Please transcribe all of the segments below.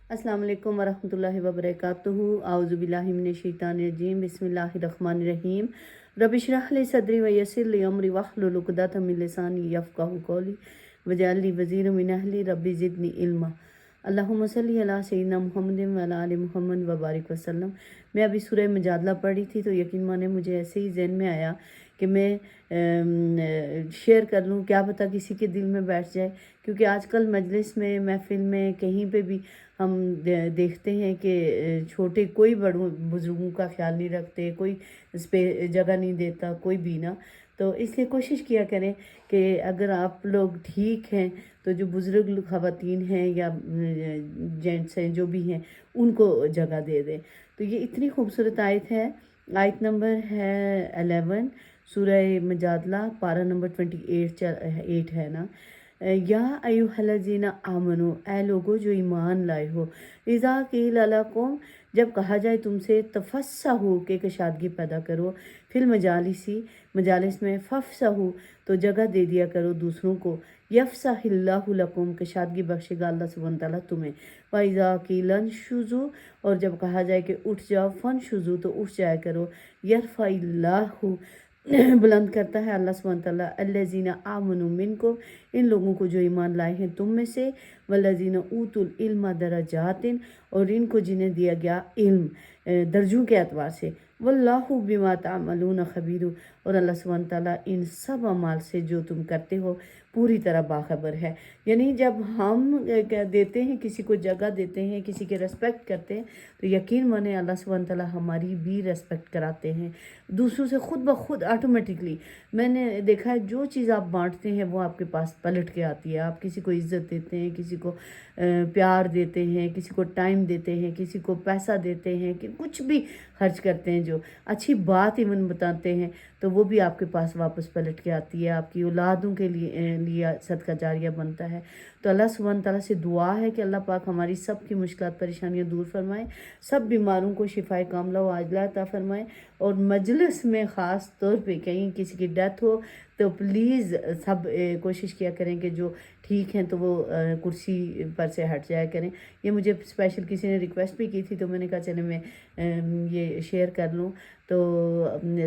अस्सलाम वालेकुम वरहमतुल्लाहि वबरकातुहू आउज़ु बिल्लाहि मिनश शैतानिर रजीम बिस्मिल्लाहिर रहमानिर रहीम रब्बि इश्रह ली सदरी व यस्सिर ली अमरी वहलुल उक़दतम मिन लिसानी यफ़क़हू क़ौली वजअल ली वज़ीरम मिन अहली रब्बि ज़िदनी इल्मा। अल्लाहुम्मा सल्लि अला सय्यिदिना मुहम्मदिन व अला आलि मुहम्मद व बारिक वसल्लम। मैं अभी सूरह मुजादला पढ़ी थी तो यकीन माने मुझे ऐसे ही ज़हन में आया कि मैं शेयर कर लूँ, क्या पता किसी के दिल में बैठ जाए। क्योंकि आजकल मजलिस में, महफ़िल में, कहीं पे भी हम देखते हैं कि छोटे कोई बड़ों बुज़ुर्गों का ख्याल नहीं रखते, कोई जगह नहीं देता, कोई भी ना। तो इसलिए कोशिश किया करें कि अगर आप लोग ठीक हैं तो जो बुज़ुर्ग ख़वातीन हैं या जेंट्स हैं जो भी हैं उनको जगह दे दें। तो ये इतनी खूबसूरत आयत है। आयत नंबर है 11 सूरह मुजादला, पारा नंबर 8 है ना। या अय्युहल्लज़ीना आमनू, ऐ लोगो जो ईमान लाए हो, इज़ा क़ील लकुम, जब कहा जाए तुमसे, तफ़स्सहू के कशादगी पैदा करो, फिल मजालिसी, मजालिस में, फ़फ़सहू तो जगह दे दिया करो दूसरों को, यफ़्सहिल्लाहु लकुम कशादगी बख्शेगा अल्लाह सुब्हान तआला तुम्हें। व इज़ा क़ील अंशुज़ू, और जब कहा जाए कि उठ जाओ, फ़नशुज़ू तो उठ जाया करो, यरफ़इल्लाहु बुलंद करता है अल्लाह सुब्हान तआला अल्लज़ीना आमनू मिनकुम, इन लोगों को जो ईमान लाए हैं तुम में से, वल्लज़ीना ऊतुल इल्मा दरजातिन, और इनको जिन्हें दिया गया इल्म दर्जों के एतबार से, वल्लाहु बिमा तामलून खबीर, और अल्लाह सुब्हान तआला इन सब अमाल से जो तुम करते हो पूरी तरह बाखबर है। यानी जब हम देते हैं, किसी को जगह देते हैं, किसी के रेस्पेक्ट करते हैं, तो यकीन माने अल्लाह सुब्हान तआला हमारी भी रेस्पेक्ट कराते हैं दूसरों से खुद ब खुद ऑटोमेटिकली। मैंने देखा है जो चीज़ आप बांटते हैं वो आपके पास पलट के आती है। आप किसी को इज़्ज़त देते हैं, किसी को प्यार देते हैं, किसी को टाइम देते हैं, किसी को पैसा देते हैं, कि कुछ भी खर्च करते हैं, जो अच्छी बात इवन बताते हैं, तो वो भी आपके पास वापस पलट के आती है, आपकी औलादों के लिए सदका जारिया बनता है। तो अल्लाह सुब्हान तआला से दुआ है कि अल्लाह पाक हमारी सब की मुश्किलात परेशानियाँ दूर फरमाए, सब बीमारों को शिफाए कामला व आजिला अता फरमाए। और मजलिस में ख़ास तौर पे कहीं किसी की डेथ हो तो प्लीज़ सब कोशिश किया करें कि जो ठीक हैं तो वो कुर्सी पर से हट जाया करें। ये मुझे स्पेशल किसी ने रिक्वेस्ट भी की थी तो मैंने कहा चले मैं ये शेयर कर लूँ। तो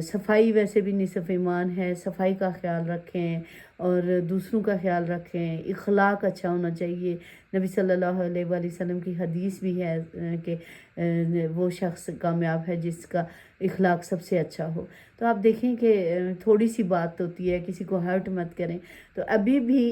सफाई वैसे भी निसफ़ ईमान है, सफाई का ख्याल रखें और दूसरों का ख्याल रखें, इखलाक अच्छा होना चाहिए। नबी सल्लल्लाहु अलैहि वसल्लम की हदीस भी है कि वो शख्स कामयाब है जिसका इखलाक सबसे अच्छा हो। तो आप देखें कि थोड़ी सी बात होती है, किसी को हर्ट मत करें। तो अभी भी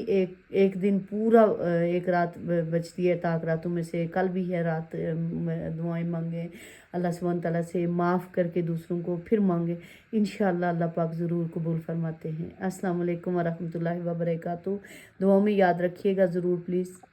एक दिन पूरा एक रात बचती है ताक रातों में से, कल भी है रात, दुआएं मांगें अल्लाह सुब्हान तआला से, माफ़ करके दूसरों को फिर मांगें, इंशाअल्लाह अल्लाह पाक ज़रूर कबूल फरमाते हैं। अस्सलाम वालेकुम वरहमतुल्लाहि वबरकातुहू। दुआओं में याद रखिएगा ज़रूर प्लीज़।